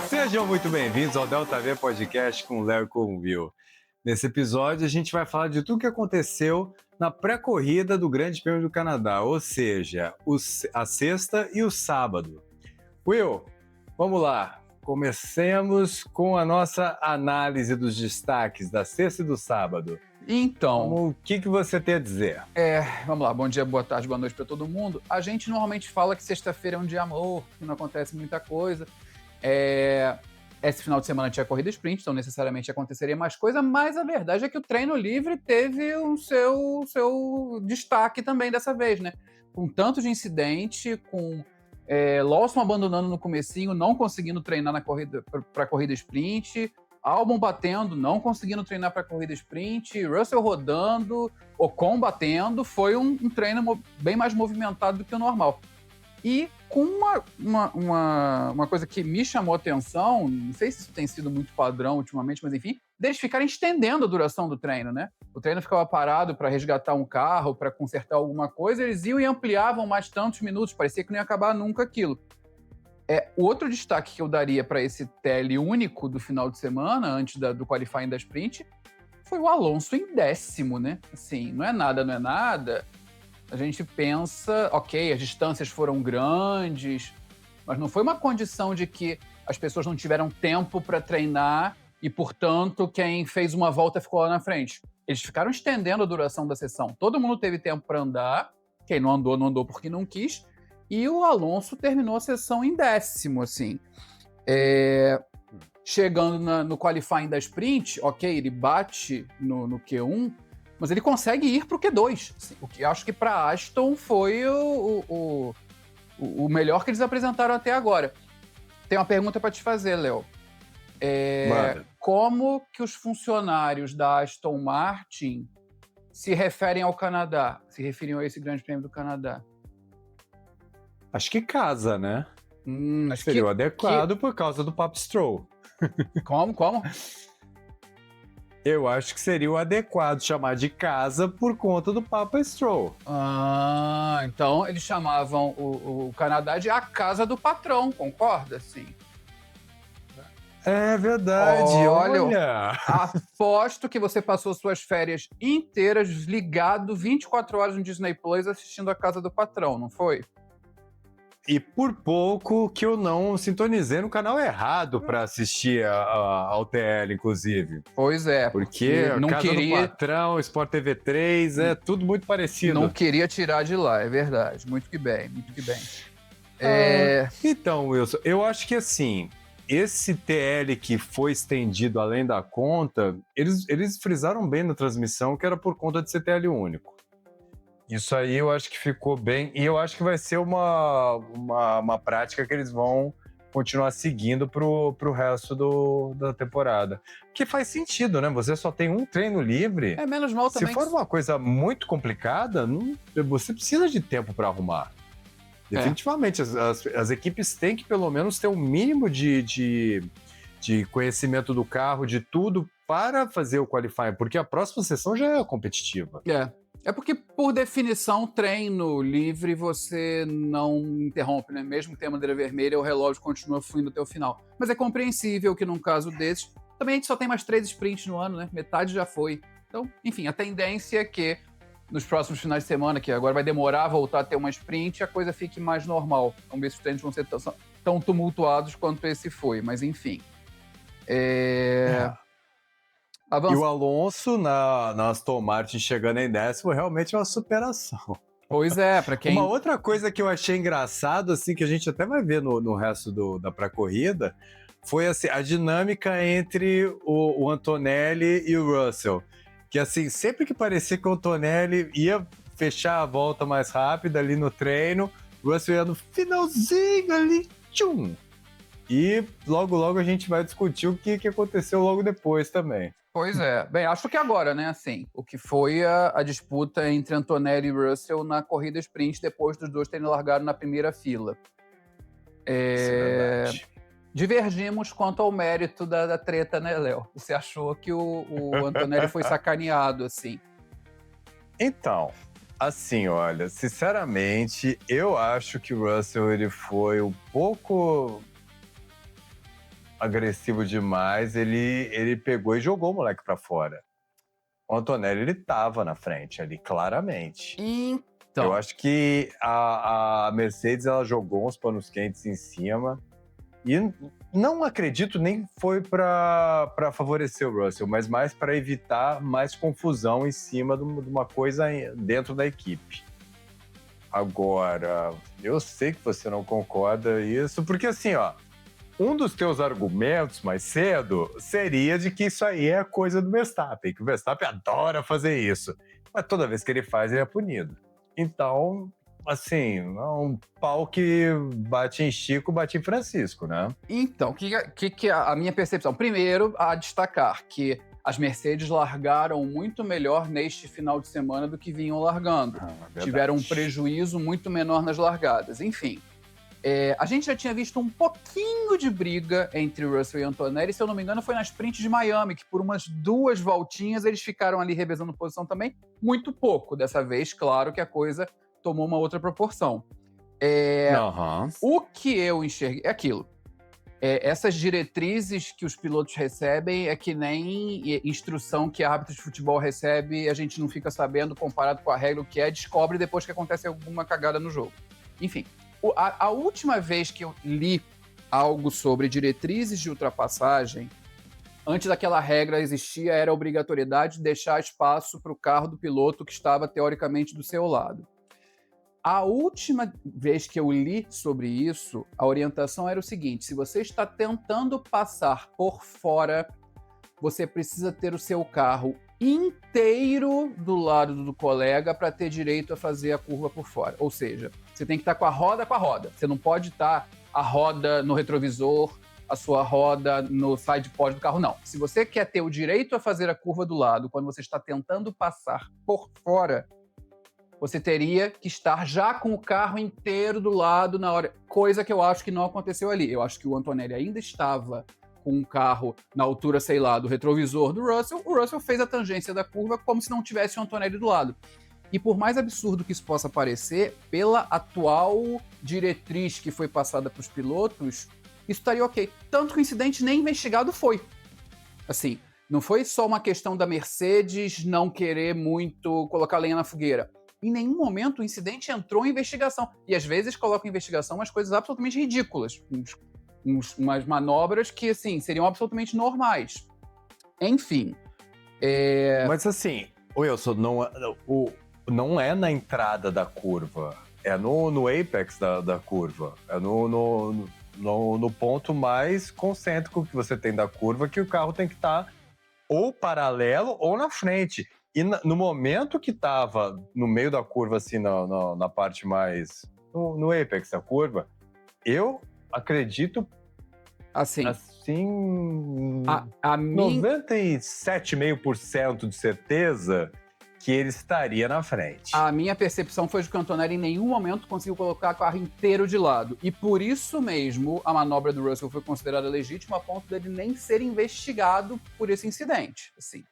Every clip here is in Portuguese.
Sejam muito bem-vindos ao Delta V Podcast com o Léo e com o Will. Nesse episódio, a gente vai falar de tudo que aconteceu na pré-corrida do Grande Prêmio do Canadá, ou seja, a sexta e o sábado. Will, vamos lá. Comecemos com a nossa análise dos destaques da sexta e do sábado. Então, o que você tem a dizer? Vamos lá, bom dia, boa tarde, boa noite para todo mundo. A gente normalmente fala que sexta-feira é um dia morto, que não acontece muita coisa. Esse final de semana tinha corrida sprint, então necessariamente aconteceria mais coisa, mas a verdade é que o treino livre teve o seu destaque também dessa vez, né? Com tanto de incidente, com Lawson abandonando no comecinho, não conseguindo treinar para a corrida sprint, Albon batendo, não conseguindo treinar para a corrida sprint, Russell rodando, Ocon batendo, foi um treino bem mais movimentado do que o normal. E com uma coisa que me chamou a atenção, não sei se isso tem sido muito padrão ultimamente, mas enfim, deles ficarem estendendo a duração do treino, né? O treino ficava parado para resgatar um carro, para consertar alguma coisa, eles iam e ampliavam mais tantos minutos, parecia que não ia acabar nunca aquilo. O outro destaque que eu daria para esse TL único do final de semana, antes do qualifying da sprint, foi o Alonso em 10º, né? Assim, não é nada. A gente pensa, ok, as distâncias foram grandes, mas não foi uma condição de que as pessoas não tiveram tempo para treinar e, portanto, quem fez uma volta ficou lá na frente. Eles ficaram estendendo a duração da sessão. Todo mundo teve tempo para andar, quem não andou porque não quis, e o Alonso terminou a sessão em 10º, assim. Chegando no qualifying da sprint, ok, ele bate no Q1, mas ele consegue ir para o Q2, assim, o que acho que para Aston foi o melhor que eles apresentaram até agora. Tem uma pergunta para te fazer, Léo. Como que os funcionários da Aston Martin se referem ao Canadá, se referiam a esse Grande Prêmio do Canadá? Acho que casa, né? Seria o adequado por causa do Pap Stroll. Como? Eu acho que seria o adequado chamar de casa por conta do Papa Stroll. Então eles chamavam o Canadá de a casa do patrão, concorda? Sim. É verdade, olha! Aposto que você passou suas férias inteiras ligado 24 horas no Disney Plus assistindo a casa do patrão, não foi? E por pouco que eu não sintonizei no canal errado para assistir ao TL, inclusive. Pois é. Porque não Casa do Patrão, Sport TV 3, é tudo muito parecido. Não queria tirar de lá, é verdade. Muito que bem. Então, Wilson, eu acho que assim, esse TL que foi estendido além da conta, eles frisaram bem na transmissão que era por conta de ser TL único. Isso aí eu acho que ficou bem, e eu acho que vai ser uma prática que eles vão continuar seguindo pro resto da temporada. Que faz sentido, né? Você só tem um treino livre. Menos mal também. Se for uma coisa muito complicada, você precisa de tempo para arrumar. Definitivamente, as equipes têm que pelo menos ter um mínimo de conhecimento do carro, de tudo, para fazer o qualifying, porque a próxima sessão já é competitiva. É porque, por definição, treino livre você não interrompe, né? Mesmo que tenha bandeira vermelha, o relógio continua fluindo até o final. Mas é compreensível que, num caso desses, também a gente só tem mais 3 sprints no ano, né? Metade já foi. Então, enfim, a tendência é que nos próximos finais de semana, que agora vai demorar a voltar a ter uma sprint, a coisa fique mais normal. Vamos ver se os treinos vão ser tão tumultuados quanto esse foi, mas enfim. E o Alonso na Aston Martin chegando em 10º realmente é uma superação. Pois é, para quem... Uma outra coisa que eu achei engraçado, assim, que a gente até vai ver no resto da pré-corrida, foi assim, a dinâmica entre o Antonelli e o Russell. Que assim, sempre que parecia que o Antonelli ia fechar a volta mais rápida ali no treino, o Russell ia no finalzinho ali, tchum! E logo a gente vai discutir o que aconteceu logo depois também. Pois é. Bem, acho que agora, né, assim, o que foi a disputa entre Antonelli e Russell na corrida sprint, depois dos dois terem largado na primeira fila. Isso é verdade. Divergimos quanto ao mérito da treta, né, Léo? Você achou que o Antonelli foi sacaneado, assim. Então, assim, olha, sinceramente, eu acho que o Russell ele foi um pouco agressivo demais. Ele pegou e jogou o moleque pra fora. O Antonelli, ele tava na frente ali, claramente. Então, Eu acho que a Mercedes, ela jogou uns panos quentes em cima. E não acredito nem foi para favorecer o Russell, mas mais para evitar mais confusão em cima de uma coisa dentro da equipe. Agora, eu sei que você não concorda isso, porque assim, ó, um dos teus argumentos mais cedo seria de que isso aí é coisa do Verstappen, que o Verstappen adora fazer isso. Mas toda vez que ele faz, ele é punido. Então, assim, é um pau que bate em Chico, bate em Francisco, né? Então, o que é a minha percepção? Primeiro, a destacar que as Mercedes largaram muito melhor neste final de semana do que vinham largando. Tiveram um prejuízo muito menor nas largadas. Enfim, a gente já tinha visto um pouquinho de briga entre Russell e Antonelli. Se eu não me engano, foi na sprint de Miami, que por umas 2 voltinhas eles ficaram ali revezando posição também. Muito pouco. Dessa vez, claro que a coisa tomou uma outra proporção. O que eu enxerguei é aquilo. Essas diretrizes que os pilotos recebem é que nem instrução que a árbitro de futebol recebe e a gente não fica sabendo, comparado com a regra, o que descobre depois que acontece alguma cagada no jogo. Enfim, a última vez que eu li algo sobre diretrizes de ultrapassagem, antes daquela regra existia, era a obrigatoriedade de deixar espaço para o carro do piloto que estava teoricamente do seu lado. A última vez que eu li sobre isso, a orientação era o seguinte: se você está tentando passar por fora, você precisa ter o seu carro inteiro do lado do colega para ter direito a fazer a curva por fora. Ou seja, você tem que estar com a roda. Você não pode estar a roda no retrovisor, a sua roda no side pod do carro, não. Se você quer ter o direito a fazer a curva do lado quando você está tentando passar por fora, você teria que estar já com o carro inteiro do lado na hora. Coisa que eu acho que não aconteceu ali. Eu acho que o Antonelli ainda estava com o carro na altura, sei lá, do retrovisor do Russell. O Russell fez a tangência da curva como se não tivesse o Antonelli do lado. E por mais absurdo que isso possa parecer, pela atual diretriz que foi passada para os pilotos, isso estaria ok. Tanto que o incidente nem investigado foi. Assim, não foi só uma questão da Mercedes não querer muito colocar lenha na fogueira. Em nenhum momento o incidente entrou em investigação. E às vezes colocam em investigação umas coisas absolutamente ridículas. Umas manobras que, assim, seriam absolutamente normais. Enfim. Mas assim, Wilson, não é na entrada da curva. É no apex da curva. É no ponto mais concêntrico que você tem da curva, que o carro tem que estar ou paralelo ou na frente. E no momento que estava no meio da curva, assim, na parte mais... No apex da curva, eu acredito, Assim, 97,5% de certeza que ele estaria na frente. A minha percepção foi de que o Antonelli em nenhum momento conseguiu colocar o carro inteiro de lado. E por isso mesmo a manobra do Russell foi considerada legítima a ponto dele nem ser investigado por esse incidente. Assim.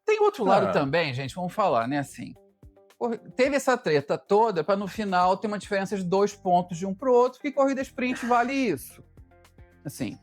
Tem outro lado também, gente, vamos falar, né? Assim, teve essa treta toda para no final ter uma diferença de 2 pontos de um para o outro, que corrida sprint vale isso. Assim,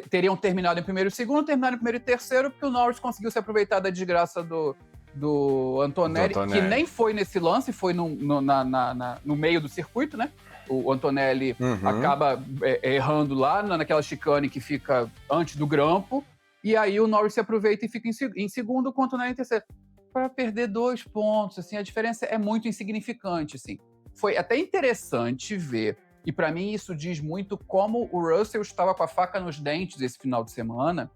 teriam terminado em primeiro e segundo, terminaram em primeiro e terceiro, porque o Norris conseguiu se aproveitar da desgraça do Antonelli, que nem foi nesse lance, foi no meio do circuito, né? O Antonelli acaba errando lá naquela chicane que fica antes do grampo, e aí o Norris se aproveita e fica em segundo, com o Antonelli em terceiro. Para perder 2 pontos, assim, a diferença é muito insignificante, assim. Foi até interessante ver, e para mim isso diz muito como o Russell estava com a faca nos dentes esse final de semana,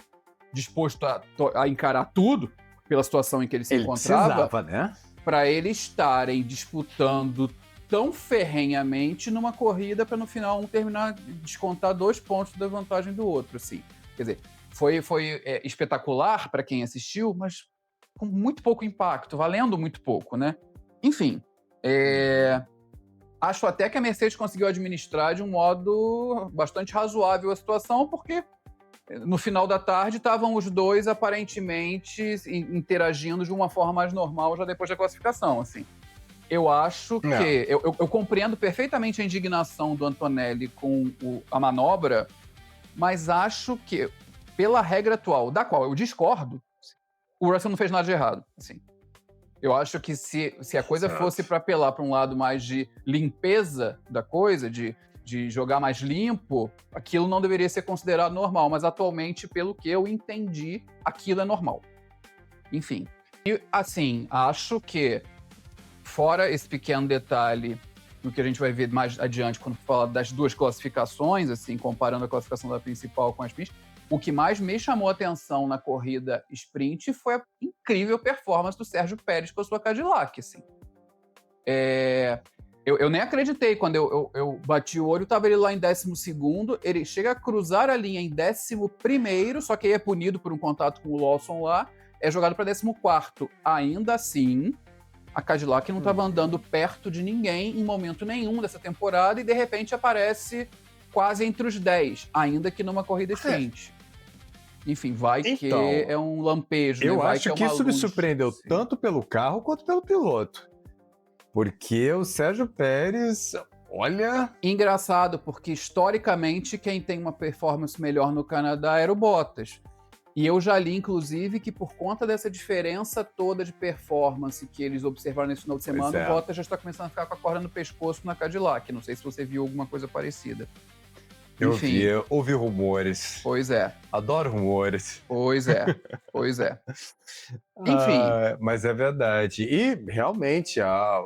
disposto a encarar tudo pela situação em que ele se encontrava, né? Para eles estarem disputando tão ferrenhamente numa corrida para no final um terminar, descontar 2 pontos da vantagem do outro, assim. Quer dizer, foi espetacular para quem assistiu, mas com muito pouco impacto, valendo muito pouco, né? Enfim, Acho até que a Mercedes conseguiu administrar de um modo bastante razoável a situação, porque no final da tarde estavam os dois aparentemente interagindo de uma forma mais normal já depois da classificação, assim. Eu acho que... Eu compreendo perfeitamente a indignação do Antonelli com a manobra, mas acho que, pela regra atual, da qual eu discordo, o Russell não fez nada de errado, assim. Eu acho que se a coisa fosse para apelar para um lado mais de limpeza da coisa, de jogar mais limpo, aquilo não deveria ser considerado normal, mas atualmente, pelo que eu entendi, aquilo é normal. Enfim. E, assim, acho que, fora esse pequeno detalhe, no que a gente vai ver mais adiante, quando falar das duas classificações, assim, comparando a classificação da principal com as sprint, o que mais me chamou a atenção na corrida sprint foi a incrível performance do Sérgio Pérez com a sua Cadillac, assim. Eu nem acreditei. Quando eu bati o olho, estava ele lá em 12º, ele chega a cruzar a linha em 11º, só que aí é punido por um contato com o Lawson lá, é jogado para 14º. Ainda assim, a Cadillac não estava andando perto de ninguém em momento nenhum dessa temporada e, de repente, aparece quase entre os 10, ainda que numa corrida sprint. Enfim, que é um lampejo. Eu né? acho que isso me surpreendeu tanto pelo carro quanto pelo piloto. Porque o Sérgio Pérez, olha... Engraçado, porque historicamente quem tem uma performance melhor no Canadá era o Bottas. E eu já li, inclusive, que por conta dessa diferença toda de performance que eles observaram nesse final de semana, o Bottas já está começando a ficar com a corda no pescoço na Cadillac. Não sei se você viu alguma coisa parecida. Enfim, eu ouvi rumores. Pois é. Adoro rumores. Pois é. Enfim. Mas é verdade. E realmente a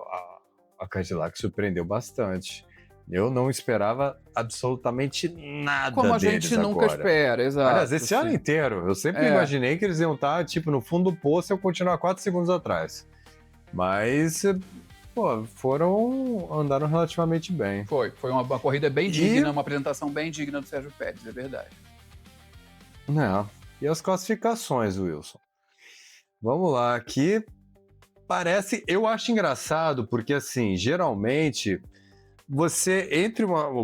Cadillac surpreendeu bastante. Eu não esperava absolutamente nada Como a deles gente nunca agora. espera, exato. Aliás, esse ano inteiro. Eu sempre imaginei que eles iam estar, tipo, no fundo do poço e eu continuar 4 segundos atrás. Mas... Pô, andaram relativamente bem. Foi uma corrida bem digna, uma apresentação bem digna do Sérgio Pérez, é verdade. E as classificações, Wilson? Vamos lá, aqui eu acho engraçado, porque assim, geralmente,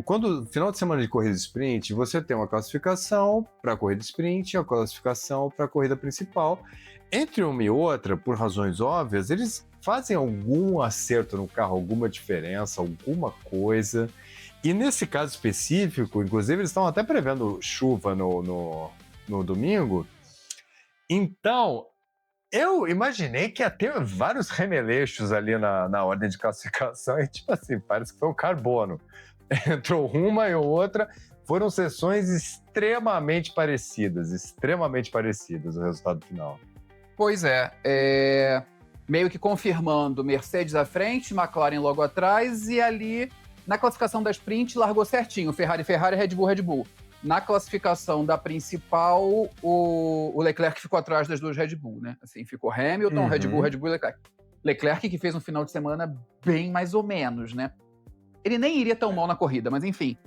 quando final de semana de corrida sprint, você tem uma classificação para a corrida sprint, a classificação para a corrida principal. Entre uma e outra, por razões óbvias, eles fazem algum acerto no carro, alguma diferença, alguma coisa. E nesse caso específico, inclusive, eles estão até prevendo chuva no domingo. Então, eu imaginei que ia ter vários remeleixos ali na ordem de classificação. E, tipo assim, parece que foi um carbono. Entrou uma e outra. Foram sessões extremamente parecidas o resultado final. Pois é. Meio que confirmando Mercedes à frente, McLaren logo atrás, e ali na classificação da sprint largou certinho, Ferrari, Red Bull. Na classificação da principal, o Leclerc ficou atrás das duas Red Bull, né? Assim, ficou Hamilton, Red Bull e Leclerc. Leclerc que fez um final de semana bem mais ou menos, né? Ele nem iria tão mal na corrida, mas enfim,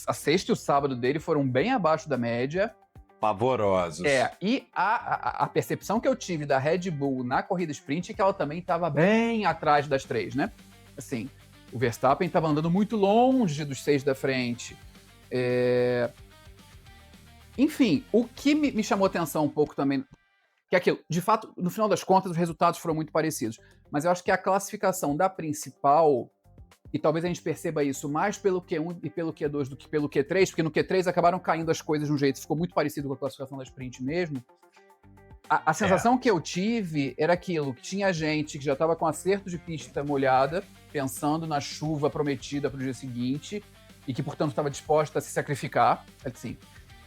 a sexta e o sábado dele foram bem abaixo da média. Pavorosos. E a percepção que eu tive da Red Bull na corrida sprint é que ela também estava bem atrás das três, né? Assim, o Verstappen estava andando muito longe dos 6 da frente. Enfim, o que me chamou atenção um pouco também, que é aquilo, de fato, no final das contas, os resultados foram muito parecidos. Mas eu acho que a classificação da principal, e talvez a gente perceba isso mais pelo Q1 e pelo Q2 do que pelo Q3, porque no Q3 acabaram caindo as coisas de um jeito, ficou muito parecido com a classificação da sprint mesmo. A sensação que eu tive era aquilo, que tinha gente que já estava com acerto de pista molhada, pensando na chuva prometida para o dia seguinte, e que, portanto, estava disposta a se sacrificar, assim.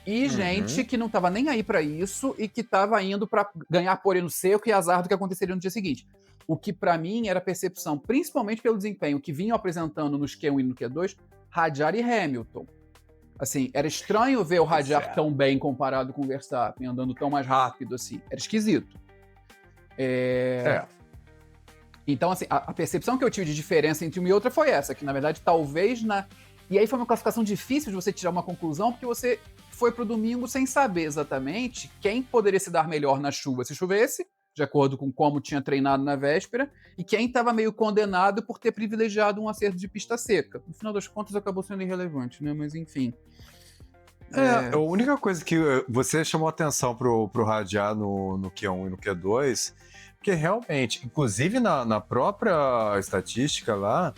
E gente que não estava nem aí para isso e que estava indo para ganhar pole no seco e azar do que aconteceria no dia seguinte. O que, para mim, era a percepção, principalmente pelo desempenho que vinham apresentando nos Q1 e no Q2, Hadjar e Hamilton. Assim, era estranho ver o Hadjar tão bem comparado com o Verstappen, andando tão mais rápido, assim. Era esquisito. Então, assim, a percepção que eu tive de diferença entre uma e outra foi essa, que, na verdade, talvez E aí foi uma classificação difícil de você tirar uma conclusão, porque você foi pro domingo sem saber exatamente quem poderia se dar melhor na chuva se chovesse de acordo com como tinha treinado na véspera, e quem estava meio condenado por ter privilegiado um acerto de pista seca. No final das contas, acabou sendo irrelevante, né? Mas enfim. A única coisa que você chamou atenção pro Radiar no Q1 e no Q2, porque realmente, inclusive na própria estatística lá,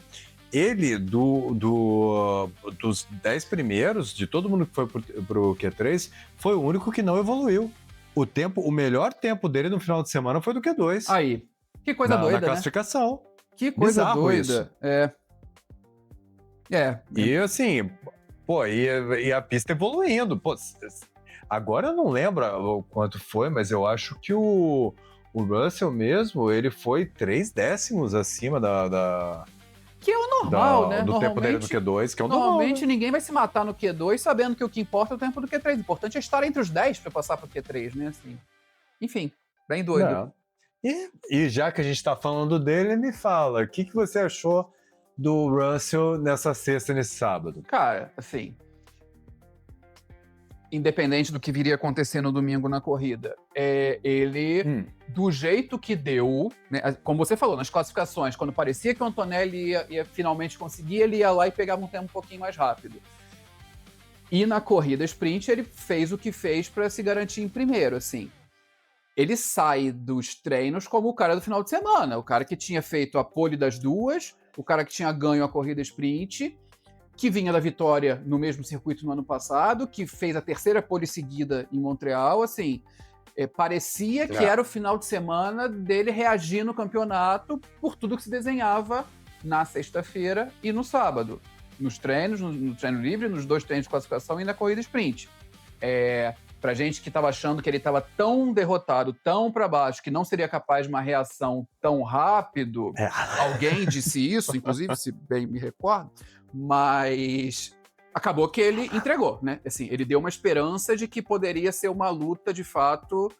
ele, dos 10 primeiros, de todo mundo que foi pro Q3, foi o único que não evoluiu. O melhor tempo dele no final de semana foi do Q2. Aí. Que coisa doida, na classificação. Né? Que coisa Bizarro doida. Isso. E assim, pô, e a pista evoluindo. Pô, agora eu não lembro o quanto foi, mas eu acho que o Russell mesmo, ele foi 3 décimos acima que é o normal, né? Do tempo dele no Q2, que é o normal. Normalmente ninguém vai se matar no Q2 sabendo que o que importa é o tempo do Q3. O importante é estar entre os 10 para passar pro Q3, né? Assim. Enfim, bem doido. Não. E já que a gente tá falando dele, me fala, o que você achou do Russell nessa sexta e nesse sábado? Cara, assim, independente do que viria a acontecer no domingo na corrida, ele, do jeito que deu, né, como você falou, nas classificações, quando parecia que o Antonelli ia finalmente conseguir, ele ia lá e pegava um tempo um pouquinho mais rápido. E na corrida sprint, ele fez o que fez para se garantir em primeiro, assim. Ele sai dos treinos como o cara do final de semana, o cara que tinha feito a pole das duas, o cara que tinha ganho a corrida sprint, que vinha da vitória no mesmo circuito no ano passado, que fez a terceira pole seguida em Montreal, assim, parecia que era o final de semana dele reagir no campeonato por tudo que se desenhava na sexta-feira e no sábado, nos treinos, no treino livre, nos 2 treinos de classificação e na corrida sprint. Pra gente que estava achando que ele estava tão derrotado, tão para baixo, que não seria capaz de uma reação tão rápido, alguém disse isso, inclusive, se bem me recordo, mas acabou que ele entregou, né? Assim, ele deu uma esperança de que poderia ser uma luta, de fato,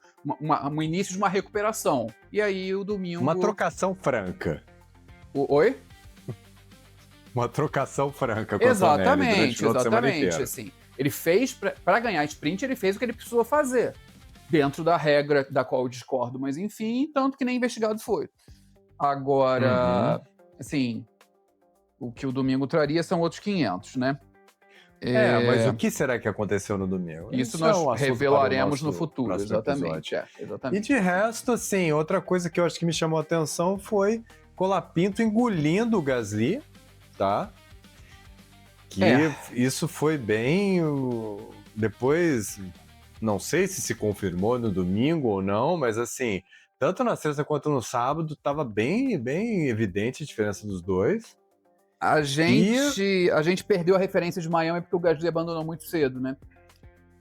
um início de uma recuperação. E aí, o domingo... Uma trocação franca. Oi? Uma trocação franca com exatamente, assim. Ele fez, para ganhar sprint, ele fez o que ele precisou fazer. Dentro da regra da qual eu discordo, mas enfim, tanto que nem investigado foi. Agora, assim, o que o domingo traria são outros 500, né? Mas o que será que aconteceu no domingo? Isso nós revelaremos no futuro, exatamente. E de resto, assim, outra coisa que eu acho que me chamou a atenção foi Colapinto engolindo o Gasly, tá? Que isso foi bem... Depois, não sei se confirmou no domingo ou não, mas assim, tanto na sexta quanto no sábado, estava bem evidente a diferença dos dois. A gente perdeu a referência de Miami porque o Gasly abandonou muito cedo, né?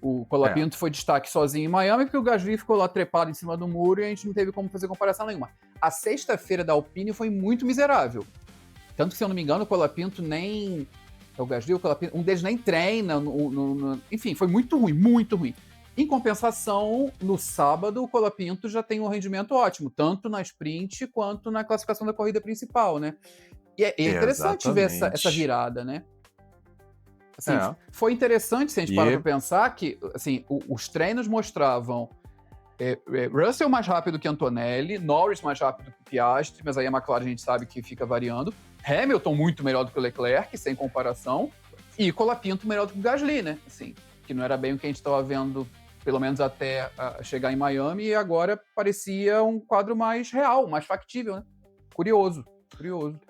O Colapinto foi destaque sozinho em Miami porque o Gasly ficou lá trepado em cima do muro e a gente não teve como fazer comparação nenhuma. A sexta-feira da Alpine foi muito miserável. Tanto que, se eu não me engano, o Colapinto nem... O Gasly, o Colapinto, um deles nem treina. Enfim, foi muito ruim, muito ruim. Em compensação, no sábado, o Colapinto já tem um rendimento ótimo, tanto na sprint quanto na classificação da corrida principal, né? E é interessante ver essa virada, né? Assim, foi interessante, se a gente para pra pensar, que assim, os treinos mostravam Russell mais rápido que Antonelli, Norris mais rápido que Piastri, mas aí a McLaren a gente sabe que fica variando, Hamilton muito melhor do que o Leclerc, sem comparação, e Colapinto melhor do que o Gasly, né? Assim, que não era bem o que a gente estava vendo, pelo menos até chegar em Miami, e agora parecia um quadro mais real, mais factível, né? Curioso.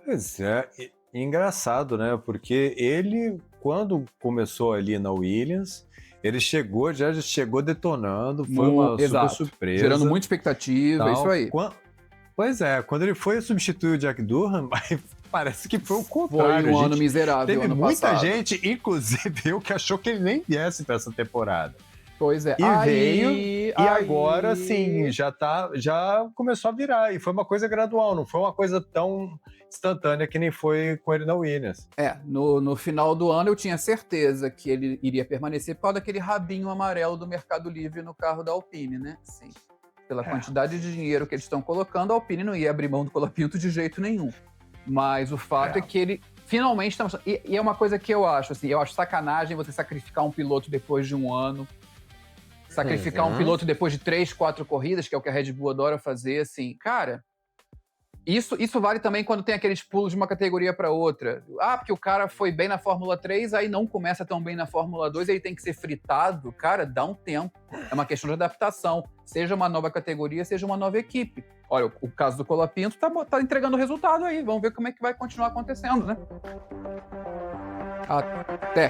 Pois é, engraçado, né? Porque ele, quando começou ali na Williams, ele já chegou detonando, foi uma super surpresa. Gerando muita expectativa, isso aí. Pois é, quando ele foi substituir o Jack Durham, parece que foi o contrário. Foi um ano miserável. Teve ano muita passado. gente, inclusive eu, que achou que ele nem viesse para essa temporada. Pois é. E veio, e agora, assim, já começou a virar. E foi uma coisa gradual, não foi uma coisa tão instantânea que nem foi com ele na Williams. No final do ano eu tinha certeza que ele iria permanecer por causa daquele rabinho amarelo do Mercado Livre no carro da Alpine, né? Sim. Pela quantidade de dinheiro que eles estão colocando, a Alpine não ia abrir mão do Colapinto de jeito nenhum. Mas o fato é que ele finalmente está mostrando. E é uma coisa que eu acho, assim, eu acho sacanagem você sacrificar um piloto depois de um ano. sacrificar um piloto depois de 3, 4 corridas, que é o que a Red Bull adora fazer, assim, cara, isso vale também quando tem aqueles pulos de uma categoria para outra. Porque o cara foi bem na Fórmula 3, aí não começa tão bem na Fórmula 2, aí tem que ser fritado. Cara, dá um tempo. É uma questão de adaptação. Seja uma nova categoria, seja uma nova equipe. Olha, o caso do Colapinto tá entregando resultado aí. Vamos ver como é que vai continuar acontecendo, né? Até.